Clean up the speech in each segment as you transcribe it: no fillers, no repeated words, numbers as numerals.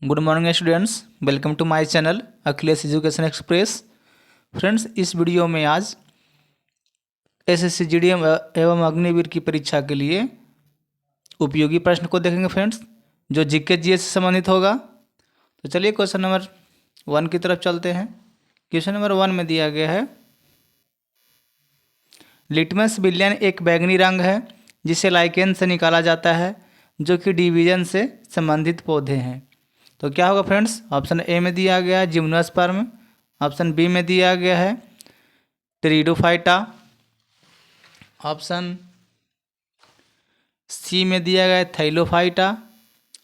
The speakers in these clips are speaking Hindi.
Good morning students, welcome to my channel Akhilesh education express. Friends, इस वीडियो में आज एसएससी जीडीएम एवं अग्निवीर की परीक्षा के लिए उपयोगी प्रश्न को देखेंगे फ्रेंड्स, जो जीके जीएस से संबंधित होगा। तो चलिए क्वेश्चन नंबर 1 की तरफ चलते हैं। क्वेश्चन नंबर 1 में दिया गया है, लिटमस विलयन एक बैंगनी रंग है जिसे लाइकेन से निकाला जाता है, जो कि डिवीजन से संबंधित पौधे हैं। तो क्या होगा फ्रेंड्स? ऑप्शन ए में दिया गया है जिम्नोस्पर्म, ऑप्शन बी में दिया गया है टेरिडोफाइटा, ऑप्शन सी में दिया गया है थाइलोफाइटा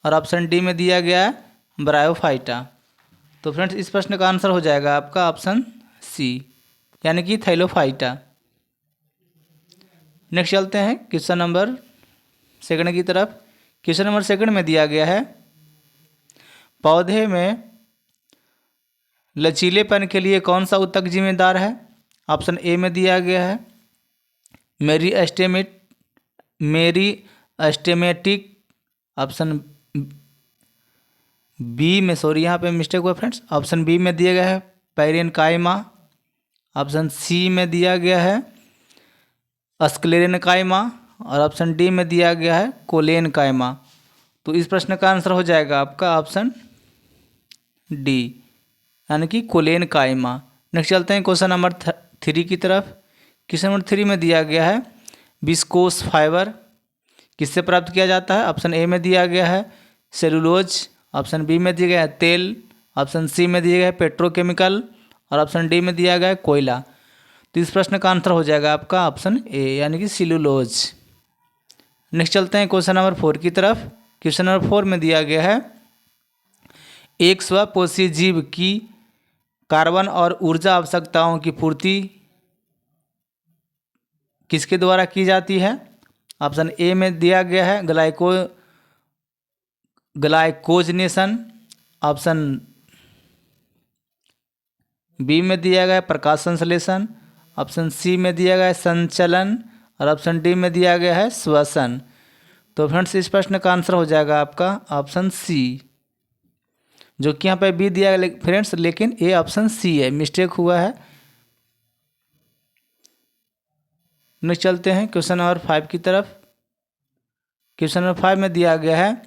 और ऑप्शन डी में दिया गया है ब्रायोफाइटा। तो फ्रेंड्स, इस प्रश्न का आंसर हो जाएगा आपका ऑप्शन सी, यानी कि थाइलोफाइटा। नेक्स्ट चलते हैं क्वेश्चन नंबर सेकंड की तरफ। क्वेश्चन नंबर सेकंड में दिया गया है, पौधे में लचीलेपन के लिए कौन सा ऊतक जिम्मेदार है? ऑप्शन ए में दिया गया है मेरी एस्टेमेटिक, ऑप्शन बी में, सॉरी यहाँ पे मिस्टेक हुआ फ्रेंड्स, ऑप्शन बी में दिया गया है पैरेनकाइमा, ऑप्शन सी में दिया गया है स्क्लेरेनकाइमा और ऑप्शन डी में दिया गया है कोलेनकाइमा। तो इस प्रश्न का आंसर हो जाएगा आपका ऑप्शन डी, यानी कि कोलेनकाइमा। नेक्स्ट चलते हैं क्वेश्चन नंबर 3 की तरफ। क्वेश्चन नंबर 3 में दिया गया है, विस्कोस फाइबर किससे प्राप्त किया जाता है? ऑप्शन ए में दिया गया है सेलुलोज, ऑप्शन बी में दिया गया है तेल, ऑप्शन सी में दिया गया है पेट्रोकेमिकल और ऑप्शन डी में दिया गया है कोयला। तो इस प्रश्न का आंसर हो जाएगा आपका ऑप्शन ए, यानी कि सेलुलोज। नेक्स्ट चलते हैं क्वेश्चन नंबर 4 की तरफ। क्वेश्चन नंबर 4 में दिया गया है, एक स्वपोषी जीव की कार्बन और ऊर्जा आवश्यकताओं की पूर्ति किसके द्वारा की जाती है? ऑप्शन ए में दिया गया है ग्लाइकोजनेशन, ऑप्शन बी में दिया गया है प्रकाश संश्लेषण, ऑप्शन सी में दिया गया है संचलन और ऑप्शन डी में दिया गया है श्वसन। तो फ्रेंड्स, इस प्रश्न का आंसर हो जाएगा आपका ऑप्शन सी, जो कि यहाँ पे बी दिया गया फ्रेंड्स, लेकिन ये ऑप्शन सी है, मिस्टेक हुआ है। नेक्स्ट चलते हैं क्वेश्चन नंबर 5 की तरफ। क्वेश्चन नंबर 5 में दिया गया है,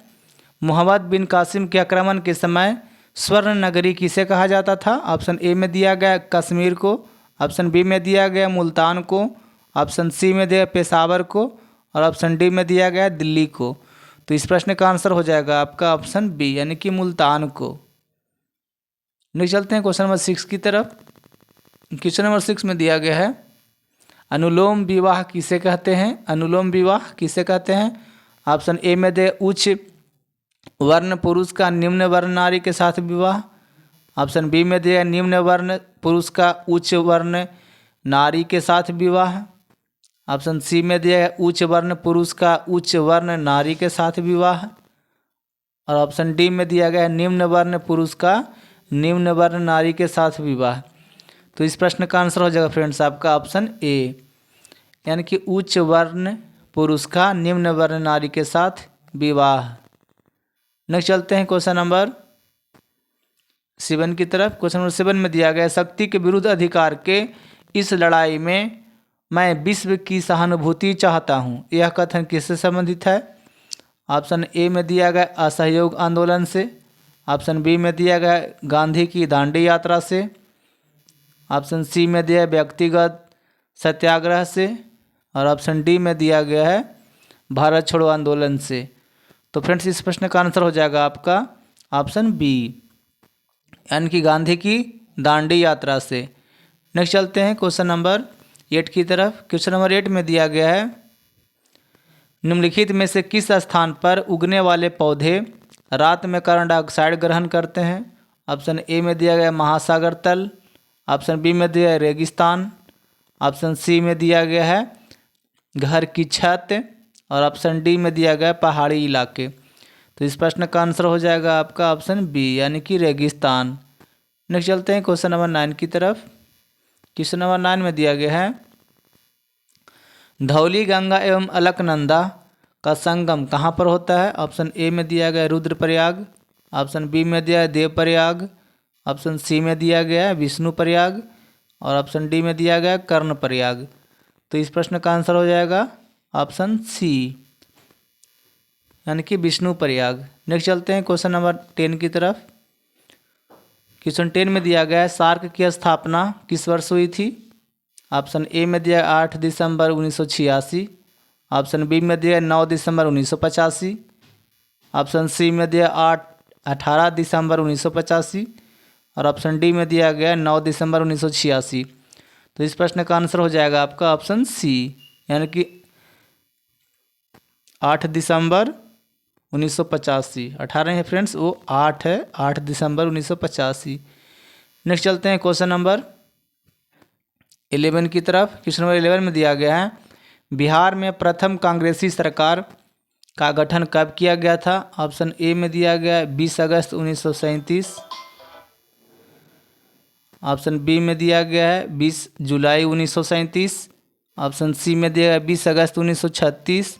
मोहम्मद बिन कासिम के आक्रमण के समय स्वर्ण नगरी किसे कहा जाता था? ऑप्शन ए में दिया गया कश्मीर को, ऑप्शन बी में दिया गया मुल्तान को, ऑप्शन सी में दिया पेशावर को और ऑप्शन डी में दिया गया दिल्ली को। तो इस प्रश्न का आंसर हो जाएगा आपका ऑप्शन बी, यानी कि मुल्तान को। नेक्स्ट चलते हैं क्वेश्चन नंबर 6 की तरफ। क्वेश्चन नंबर 6 में दिया गया है, अनुलोम विवाह किसे कहते हैं? अनुलोम विवाह किसे कहते हैं? ऑप्शन ए में दे उच्च वर्ण पुरुष का निम्न वर्ण नारी के साथ विवाह, ऑप्शन बी में दिया निम्न वर्ण पुरुष का उच्च वर्ण नारी के साथ विवाह, ऑप्शन सी में दिया है उच्च वर्ण पुरुष का उच्च वर्ण नारी के साथ विवाह और ऑप्शन डी में दिया गया है निम्न वर्ण पुरुष का निम्न वर्ण नारी के साथ विवाह। तो इस प्रश्न का आंसर हो जाएगा फ्रेंड्स आपका ऑप्शन ए, यानी कि उच्च वर्ण पुरुष का निम्न वर्ण नारी के साथ विवाह। नेक्स्ट चलते हैं क्वेश्चन नंबर 7 की तरफ। क्वेश्चन नंबर 7 में दिया गया, शक्ति के विरुद्ध अधिकार के इस लड़ाई में मैं विश्व की सहानुभूति चाहता हूँ, यह कथन किससे संबंधित है? ऑप्शन ए में दिया गया असहयोग आंदोलन से, ऑप्शन बी में दिया गया गांधी की दांडी यात्रा से, ऑप्शन सी में दिया व्यक्तिगत सत्याग्रह से और ऑप्शन डी में दिया गया है भारत छोड़ो आंदोलन से। तो फ्रेंड्स, इस प्रश्न का आंसर हो जाएगा आपका ऑप्शन बी, यानी कि गांधी की दांडी यात्रा से। नेक्स्ट चलते हैं क्वेश्चन नंबर 8 की तरफ। क्वेश्चन नंबर 8 में दिया गया है, निम्नलिखित में से किस स्थान पर उगने वाले पौधे रात में कार्बन डाइऑक्साइड ग्रहण करते हैं? ऑप्शन ए में दिया गया महासागर तल, ऑप्शन बी में दिया है रेगिस्तान, ऑप्शन सी में दिया गया है घर की छत और ऑप्शन डी में दिया गया पहाड़ी इलाके। तो इस प्रश्न का आंसर हो जाएगा आपका ऑप्शन बी, यानी कि रेगिस्तान। नेक्स्ट चलते हैं क्वेश्चन नंबर 9 की तरफ। क्वेश्चन नंबर 9 में दिया गया है, धौली गंगा एवं अलकनंदा का संगम कहाँ पर होता है? ऑप्शन ए में दिया गया रुद्रप्रयाग, ऑप्शन बी में दिया है देवप्रयाग, ऑप्शन सी में दिया गया है विष्णुप्रयाग और ऑप्शन डी में दिया गया है कर्णप्रयाग। तो इस प्रश्न का आंसर हो जाएगा ऑप्शन सी, यानी कि विष्णुप्रयाग। नेक्स्ट चलते हैं क्वेश्चन नंबर 10 की तरफ। क्वेश्चन 10 में दिया गया है सार्क की स्थापना किस वर्ष हुई थी? ऑप्शन ए में दिया 8 दिसंबर 1986, ऑप्शन बी में दिया 9 दिसंबर 1985, ऑप्शन सी में दिया 18 दिसंबर 1985 और ऑप्शन डी में दिया गया 9 दिसंबर 1986। तो इस प्रश्न का आंसर हो जाएगा आपका ऑप्शन सी, यानी कि 8 दिसंबर 1985। 18 है फ्रेंड्स, वो 8 है, 8 दिसंबर 1985। नेक्स्ट चलते हैं क्वेश्चन नंबर 11 की तरफ। क्वेश्चन नंबर 11 में दिया गया है बिहार में प्रथम कांग्रेसी सरकार का गठन कब किया गया था? ऑप्शन ए में दिया गया है 20 अगस्त 1937, ऑप्शन बी में दिया गया है 20 जुलाई 1937, ऑप्शन सी में दिया गया 20 अगस्त 1936,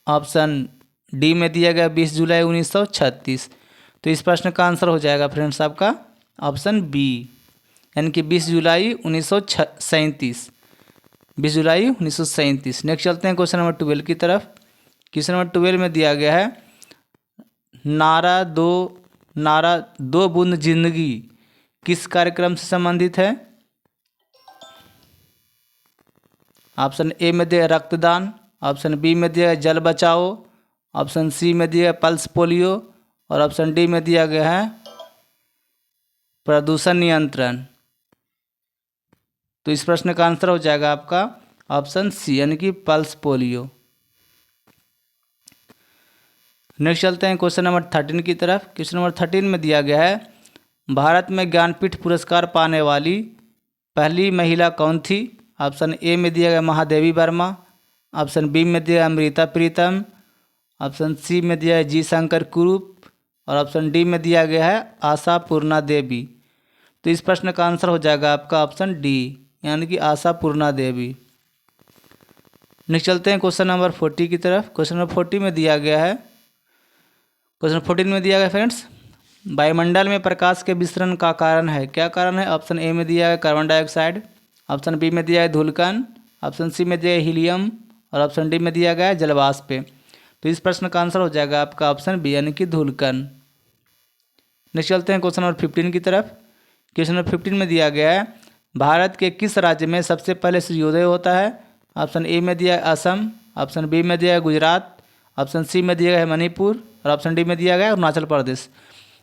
ऑप्शन डी में दिया गया 20 जुलाई 1936। तो इस प्रश्न का आंसर हो जाएगा फ्रेंड्स आपका ऑप्शन बी, यानी कि 20 जुलाई 1937, 20 जुलाई 1937। नेक्स्ट चलते हैं क्वेश्चन नंबर 12 की तरफ। क्वेश्चन नंबर 12 में दिया गया है नारा दो बूंद जिंदगी किस कार्यक्रम से संबंधित है? ऑप्शन ए में दिया रक्तदान, ऑप्शन बी में दिया जल बचाओ, ऑप्शन सी में दिया पल्स पोलियो और ऑप्शन डी में दिया गया है प्रदूषण नियंत्रण। तो इस प्रश्न का आंसर हो जाएगा आपका ऑप्शन सी, यानी कि पल्स पोलियो। नेक्स्ट चलते हैं क्वेश्चन नंबर 13 की तरफ। क्वेश्चन नंबर 13 में दिया गया है भारत में ज्ञानपीठ पुरस्कार पाने वाली पहली महिला कौन थी? ऑप्शन ए में दिया गया महादेवी वर्मा, ऑप्शन बी में दिया अमृता प्रीतम, ऑप्शन सी में दिया है जी शंकर कुरूप और ऑप्शन डी में दिया गया है आशा पूर्णा देवी। तो इस प्रश्न का आंसर हो जाएगा आपका ऑप्शन डी, यानी कि आशा पूर्णा देवी। नेक्स्ट चलते हैं क्वेश्चन नंबर 40 की तरफ। क्वेश्चन नंबर 40 में दिया गया है, क्वेश्चन 14 में दिया गया फ्रेंड्स वायुमंडल में प्रकाश के विसरण का कारण है, क्या कारण है? ऑप्शन ए में दिया है कार्बन डाइऑक्साइड, ऑप्शन बी में दिया है धूलकण, ऑप्शन सी में दिया है हीलियम और ऑप्शन डी में दिया गया है जलवाष्प। तो इस प्रश्न का आंसर हो जाएगा आपका ऑप्शन बी, यानी कि धूलकण। नेक्स्ट चलते हैं क्वेश्चन नंबर 15 की तरफ। क्वेश्चन नंबर 15 में दिया गया है भारत के किस राज्य में सबसे पहले सूर्योदय होता है? ऑप्शन ए में दिया है असम, ऑप्शन बी में दिया है गुजरात, ऑप्शन सी में दिया गया है मणिपुर और ऑप्शन डी में दिया गया है अरुणाचल प्रदेश।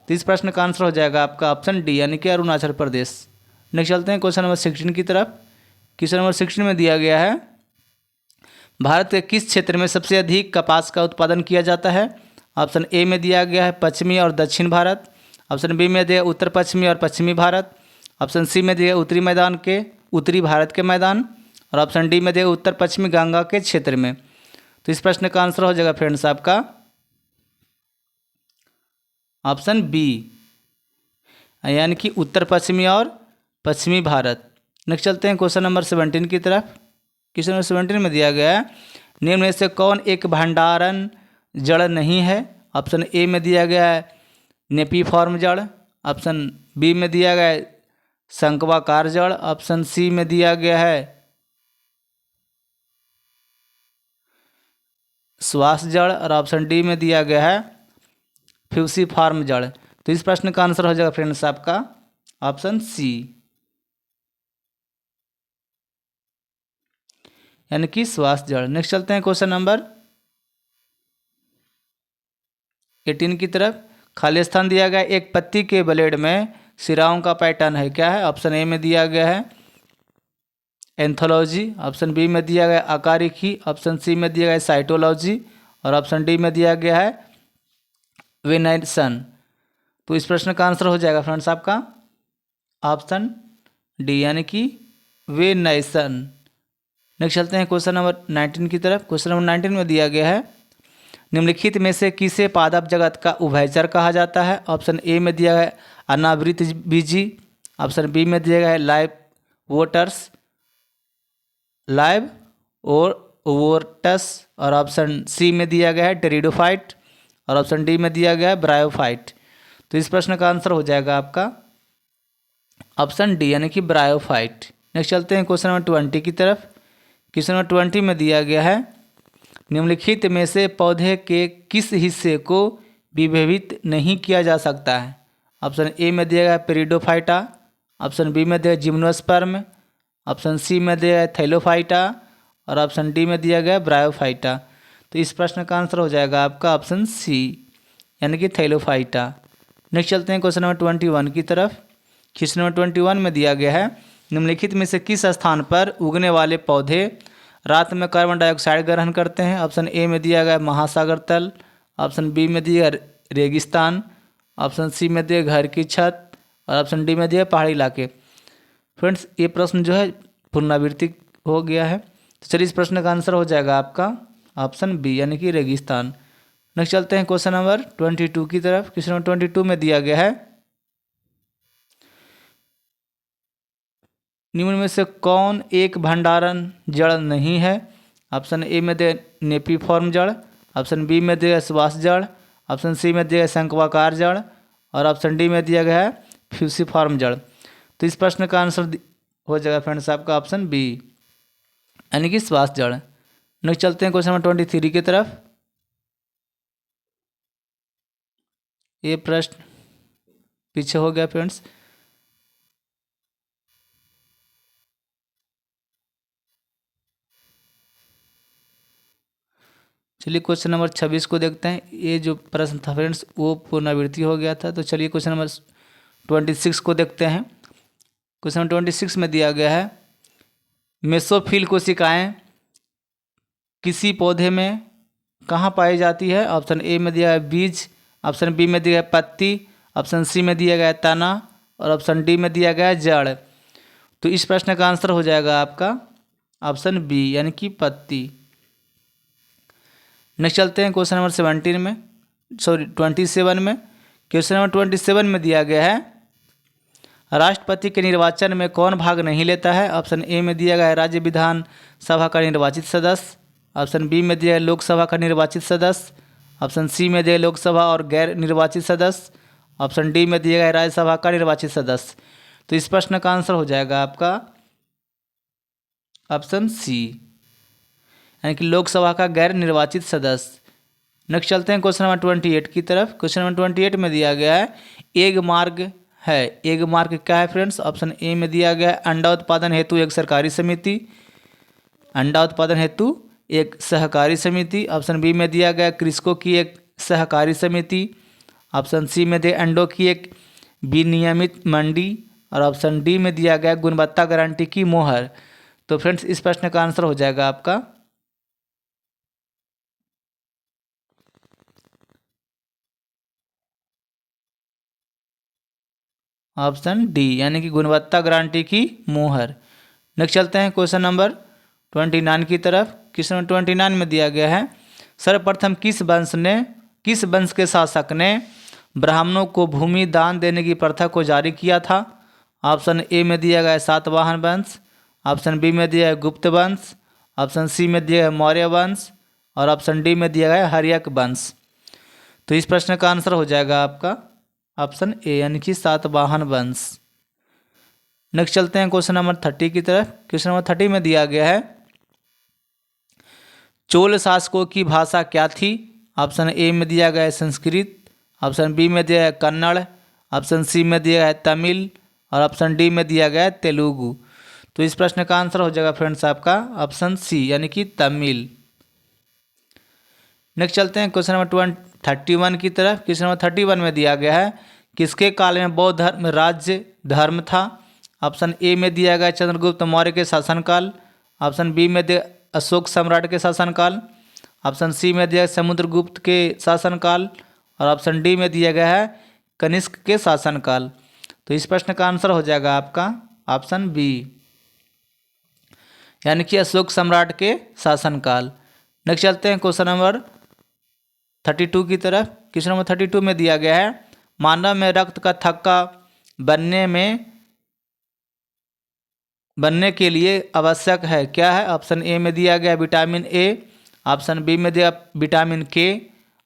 तो इस प्रश्न का आंसर हो जाएगा आपका ऑप्शन डी, यानी कि अरुणाचल प्रदेश। नेक्स्ट चलते हैं क्वेश्चन नंबर 16 की तरफ। क्वेश्चन नंबर 16 में दिया गया है भारत के किस क्षेत्र में सबसे अधिक कपास का उत्पादन किया जाता है? ऑप्शन ए में दिया गया है पश्चिमी और दक्षिण भारत, ऑप्शन बी में दिया उत्तर पश्चिमी और पश्चिमी भारत, ऑप्शन सी में दिया उत्तरी भारत के मैदान और ऑप्शन डी में दिया उत्तर पश्चिमी गंगा के क्षेत्र में। तो इस प्रश्न का आंसर हो जाएगा फ्रेंड्स आपका ऑप्शन बी, यानी कि उत्तर पश्चिमी और पश्चिमी भारत। नेक्स्ट चलते हैं क्वेश्चन नंबर 17 की तरफ। क्वेश्चन नंबर 17 में दिया गया है निम्न में से कौन एक भंडारण जड़ नहीं है? ऑप्शन ए में दिया गया है नेपीफॉर्म जड़, ऑप्शन बी में दिया गया है शंक्वाकार जड़, ऑप्शन सी में दिया गया है श्वास जड़ और ऑप्शन डी में दिया गया है फ्यूसीफॉर्म जड़। तो इस प्रश्न का आंसर हो जाएगा फ्रेंड्स आपका ऑप्शन सी, यानी कि श्वास जड़। नेक्स्ट चलते हैं क्वेश्चन नंबर 18 की तरफ। खाली स्थान दिया गया एक पत्ती के ब्लेड में सिराओं का पैटर्न है, क्या है? ऑप्शन ए में दिया गया है एंथोलॉजी, ऑप्शन बी में दिया गया आकारिकी, ऑप्शन सी में दिया गया साइटोलॉजी और ऑप्शन डी में दिया गया है वेनाइसन। तो इस प्रश्न का आंसर हो जाएगा फ्रेंड्स आपका ऑप्शन डी, यानी कि वेनाइसन। नेक्स्ट चलते हैं क्वेश्चन नंबर 19 की तरफ। क्वेश्चन नंबर 19 में दिया गया है निम्नलिखित में से किसे पादप जगत का उभयचर कहा जाता है? ऑप्शन ए में दिया है अनावृत बीजी, ऑप्शन बी में दिया गया है लाइव और वोर्टस और ऑप्शन सी में दिया गया है टेरिडोफाइट और ऑप्शन डी में दिया गया है ब्रायोफाइट। तो इस प्रश्न का आंसर हो जाएगा आपका ऑप्शन डी यानी कि ब्रायोफाइट। नेक्स्ट चलते हैं क्वेश्चन नंबर 20 की तरफ। क्वेश्चन नंबर 20 में दिया गया है निम्नलिखित में से पौधे के किस हिस्से को विभेदित नहीं किया जा सकता है। ऑप्शन ए में दिया गया पेरिडोफाइटा, ऑप्शन बी में दिया गया जिम्नोस्पर्म, ऑप्शन सी में दिया गया थैलोफाइटा और ऑप्शन डी में दिया गया ब्रायोफाइटा। तो इस प्रश्न का आंसर हो जाएगा आपका ऑप्शन सी यानी कि थैलोफाइटा। नेक्स्ट चलते हैं क्वेश्चन नंबर 21 की तरफ। क्वेश्चन नंबर 21 में दिया गया है निम्नलिखित में से किस स्थान पर उगने वाले पौधे रात में कार्बन डाइऑक्साइड ग्रहण करते हैं। ऑप्शन ए में दिया गया महासागर तल, ऑप्शन बी में दिया रेगिस्तान, ऑप्शन सी में दिया घर की छत और ऑप्शन डी में दिया पहाड़ी इलाके। फ्रेंड्स ये प्रश्न जो है पुनरावृत्ति हो गया है, तो चलिए इस प्रश्न का आंसर हो जाएगा आपका ऑप्शन बी यानी कि रेगिस्तान। नेक्स्ट चलते हैं क्वेश्चन नंबर 22 की तरफ। क्वेश्चन नंबर 22 में दिया गया है निम्न में से कौन एक भंडारण जड़ नहीं है। ऑप्शन ए में दे नेपीफॉर्म जड़, ऑप्शन बी में दिया श्वास जड़, ऑप्शन सी में दिया शंक्वाकार जड़ और ऑप्शन डी में दिया गया है फ्यूसिफॉर्म जड़। तो इस प्रश्न का आंसर हो जाएगा फ्रेंड्स आपका ऑप्शन बी यानी कि श्वास जड़। नेक्स्ट चलते हैं क्वेश्चन नंबर 23 की तरफ। ये प्रश्न पीछे हो गया फ्रेंड्स। चलिए क्वेश्चन नंबर 26 को देखते हैं। ये जो प्रश्न था फ्रेंड्स वो पुनरावृत्ति हो गया था। तो चलिए क्वेश्चन नंबर 26 को देखते हैं। क्वेश्चन नंबर 26 में दिया गया है मेसोफिल कोशिकाएं किसी पौधे में कहाँ पाई जाती है। ऑप्शन ए में दिया है बीज, ऑप्शन बी में दिया है पत्ती, ऑप्शन सी में दिया गया है तना और ऑप्शन डी में दिया गया है जड़। तो इस प्रश्न का आंसर हो जाएगा आपका ऑप्शन बी यानी कि पत्ती। नेक्स्ट चलते हैं क्वेश्चन नंबर 27 में, सॉरी 27 में। क्वेश्चन नंबर 27 में दिया गया है राष्ट्रपति के निर्वाचन में कौन भाग नहीं लेता है। ऑप्शन ए में दिया गया है राज्य विधान सभा का निर्वाचित सदस्य, ऑप्शन बी में दिया है लोकसभा का निर्वाचित सदस्य, ऑप्शन सी में दिया है लोकसभा और गैर निर्वाचित सदस्य, ऑप्शन डी में दिया गया है राज्यसभा का निर्वाचित सदस्य। तो इस प्रश्न का आंसर हो जाएगा आपका ऑप्शन सी यानी कि लोकसभा का गैर निर्वाचित सदस्य। नेक्स्ट चलते हैं क्वेश्चन नंबर 28 की तरफ। क्वेश्चन नंबर 28 में दिया गया है एग मार्ग है। एग मार्ग क्या है फ्रेंड्स। ऑप्शन ए में दिया गया है अंडा उत्पादन हेतु एक सरकारी समिति, अंडा उत्पादन हेतु एक सहकारी समिति, ऑप्शन बी में दिया गया कृषकों की एक सहकारी समिति, ऑप्शन सी में दिया अंडों की एक विनियमित मंडी और ऑप्शन डी में दिया गया गुणवत्ता गारंटी की मोहर। तो फ्रेंड्स इस प्रश्न का आंसर हो जाएगा आपका ऑप्शन डी यानी कि गुणवत्ता गारंटी की मोहर। नेक्स्ट चलते हैं क्वेश्चन नंबर 29 की तरफ। क्वेश्चन नंबर 29 में दिया गया है सर्वप्रथम किस वंश के शासक ने ब्राह्मणों को भूमि दान देने की प्रथा को जारी किया था। ऑप्शन ए में दिया गया है सातवाहन वंश, ऑप्शन बी में दिया है गुप्त वंश, ऑप्शन सी में दिया है मौर्य वंश और ऑप्शन डी में दिया गया है हर्यक वंश। तो इस प्रश्न का आंसर हो जाएगा आपका ऑप्शन ए यानी कि सातवाहन वंश। नेक्स्ट चलते हैं क्वेश्चन नंबर 30 की तरफ। क्वेश्चन नंबर 30 में दिया गया है चोल शासकों की भाषा क्या थी। ऑप्शन ए में दिया गया है संस्कृत, ऑप्शन बी में दिया है कन्नड़, ऑप्शन सी में दिया है तमिल और ऑप्शन डी में दिया गया है तेलुगु। तो इस प्रश्न का आंसर हो जाएगा फ्रेंड्स आपका ऑप्शन सी यानी कि तमिल। नेक्स्ट चलते हैं क्वेश्चन नंबर 31 की तरफ। क्वेश्चन नंबर 31 में दिया गया है किसके काल में बौद्ध धर्म राज्य धर्म था। ऑप्शन ए में दिया गया चंद्रगुप्त मौर्य के शासनकाल, ऑप्शन बी में दिया अशोक सम्राट के शासनकाल, ऑप्शन सी में दिया समुद्रगुप्त के शासनकाल और ऑप्शन डी में दिया गया है कनिष्क के शासनकाल। तो इस प्रश्न का आंसर हो जाएगा आपका ऑप्शन बी यानी कि अशोक सम्राट के शासनकाल। नेक्स्ट चलते हैं क्वेश्चन नंबर 32 की तरफ। क्वेश्चन नंबर 32 में दिया गया है मानव में रक्त का थक्का बनने के लिए आवश्यक है क्या है। ऑप्शन ए में दिया गया विटामिन ए, ऑप्शन बी में दिया विटामिन के,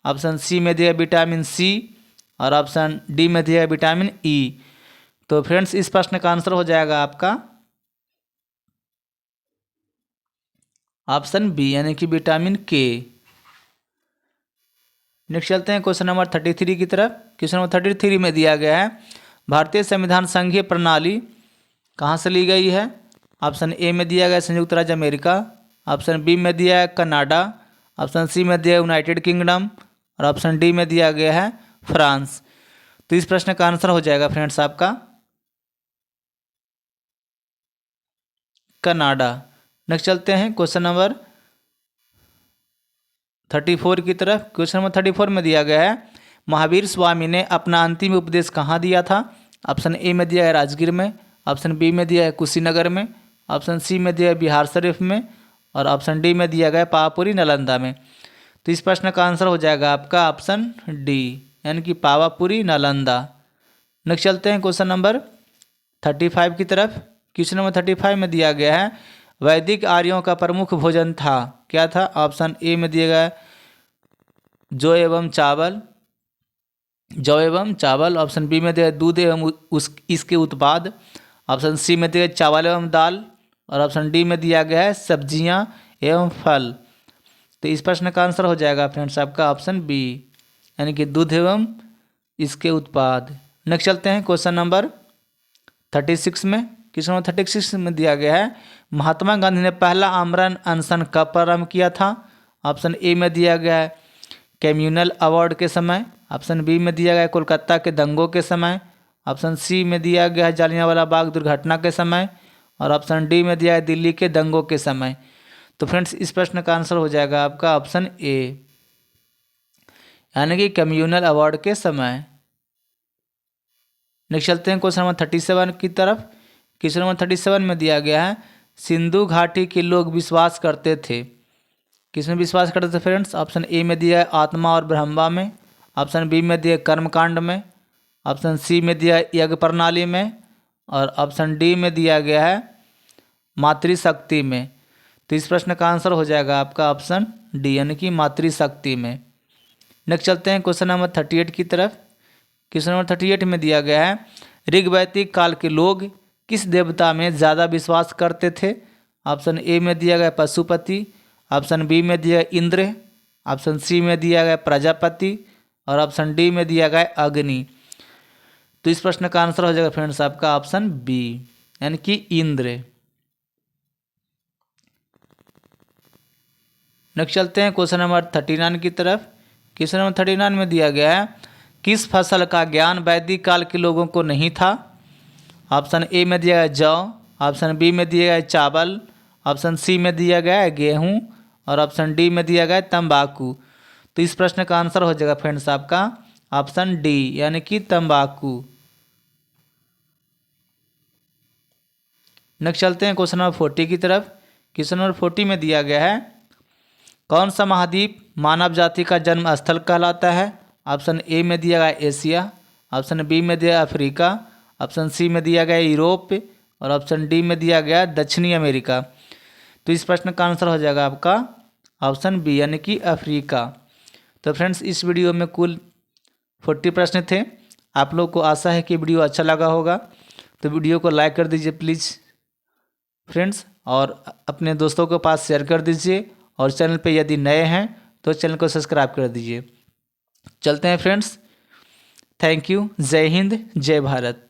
ऑप्शन सी में दिया विटामिन सी और ऑप्शन डी में दिया विटामिन ई। तो फ्रेंड्स इस प्रश्न का आंसर हो जाएगा आपका ऑप्शन बी यानी कि विटामिन के। नेक्स्ट चलते हैं क्वेश्चन नंबर 33 की तरफ। क्वेश्चन नंबर 33 में दिया गया है भारतीय संविधान संघीय प्रणाली कहाँ से ली गई है। ऑप्शन ए में दिया गया संयुक्त राज्य अमेरिका, ऑप्शन बी में दिया है कनाडा, ऑप्शन सी में दिया है यूनाइटेड किंगडम और ऑप्शन डी में दिया गया है फ्रांस। तो इस प्रश्न का आंसर हो जाएगा फ्रेंड्स आपका कनाडा। नेक्स्ट चलते हैं क्वेश्चन नंबर 34 की तरफ। क्वेश्चन नंबर 34 में दिया गया है महावीर स्वामी ने अपना अंतिम उपदेश कहाँ दिया था। ऑप्शन ए में दिया है राजगीर में, ऑप्शन बी में दिया है कुशीनगर में, ऑप्शन सी में दिया है बिहार शरीफ में और ऑप्शन डी में दिया गया है पावापुरी नालंदा में। तो इस प्रश्न का आंसर हो जाएगा आपका ऑप्शन डी यानी कि पावापुरी नालंदा। नेक्स्ट चलते हैं क्वेश्चन नंबर 35 की तरफ। क्वेश्चन नंबर 35 में दिया गया है वैदिक आर्यों का प्रमुख भोजन था, क्या था। ऑप्शन ए में दिया गया है जौ एवं चावल, ऑप्शन बी में दिया है दूध एवं इसके उत्पाद, ऑप्शन सी में दिया है चावल एवं दाल और ऑप्शन डी में दिया गया है सब्जियां एवं फल। तो इस प्रश्न का आंसर हो जाएगा फ्रेंड्स आपका ऑप्शन बी यानी कि दूध एवं इसके उत्पाद। नेक्स्ट चलते हैं क्वेश्चन नंबर 36 में। क्वेश्चन नंबर 36 में दिया गया है महात्मा गांधी ने पहला आमरण अनशन कब प्रारंभ किया था। ऑप्शन ए में दिया गया है कम्युनल अवार्ड के समय, ऑप्शन बी में दिया गया है कोलकाता के दंगों के समय, ऑप्शन सी में दिया गया है जालियांवाला बाग दुर्घटना के समय और ऑप्शन डी में दिया है दिल्ली के दंगों के समय। तो फ्रेंड्स इस प्रश्न का आंसर हो जाएगा आपका ऑप्शन ए यानी कि कम्युनल अवार्ड के समय। नेक्स्ट चलते हैं क्वेश्चन नंबर 37 की तरफ। क्वेश्चन नंबर 37 में दिया गया है सिंधु घाटी के लोग विश्वास करते थे, किसमें विश्वास करते थे फ्रेंड्स। ऑप्शन ए में दिया है आत्मा और ब्रह्मा में, ऑप्शन बी में दिया है कर्मकांड में, ऑप्शन सी में दिया है यज्ञ प्रणाली में और ऑप्शन डी में दिया गया है मातृशक्ति में। तो इस प्रश्न का आंसर हो जाएगा आपका ऑप्शन डी यानी कि मातृशक्ति में। नेक्स्ट चलते हैं क्वेश्चन नंबर 38 की तरफ। क्वेश्चन नंबर 38 में दिया गया है ऋग्वैदिक काल के लोग किस देवता में ज़्यादा विश्वास करते थे। ऑप्शन ए में दिया गया पशुपति, ऑप्शन बी में दिया इंद्र, ऑप्शन सी में दिया गया प्रजापति और ऑप्शन डी में दिया गया अग्नि। तो इस प्रश्न का आंसर हो जाएगा फ्रेंड्स आपका ऑप्शन बी यानी कि इंद्र। नेक्स्ट चलते हैं क्वेश्चन नंबर 39 की तरफ। क्वेश्चन नंबर 39 में दिया गया है किस फसल का ज्ञान वैदिक काल के लोगों को नहीं था। ऑप्शन ए में दिया गया जौ, ऑप्शन बी में दिया गया चावल, ऑप्शन सी में दिया गया है गेहूँ और ऑप्शन डी में दिया गया है तंबाकू। तो इस प्रश्न का आंसर हो जाएगा फ्रेंड्स आपका ऑप्शन डी यानी कि तंबाकू। नेक्स्ट चलते हैं क्वेश्चन नंबर 40 की तरफ। क्वेश्चन नंबर 40 में दिया गया है कौन सा महाद्वीप मानव जाति का जन्म स्थल कहलाता है। ऑप्शन ए में दिया गया एशिया, ऑप्शन बी में दिया अफ्रीका, ऑप्शन सी में दिया गया यूरोप और ऑप्शन डी में दिया गया दक्षिणी अमेरिका। तो इस प्रश्न का आंसर हो जाएगा आपका ऑप्शन बी यानी कि अफ्रीका। तो फ्रेंड्स इस वीडियो में कुल 40 प्रश्न थे। आप लोग को आशा है कि वीडियो अच्छा लगा होगा, तो वीडियो को लाइक कर दीजिए प्लीज़ फ्रेंड्स और अपने दोस्तों के पास शेयर कर दीजिए और चैनल पे यदि नए हैं तो चैनल को सब्सक्राइब कर दीजिए। चलते हैं फ्रेंड्स, थैंक यू, जय हिंद, जय भारत।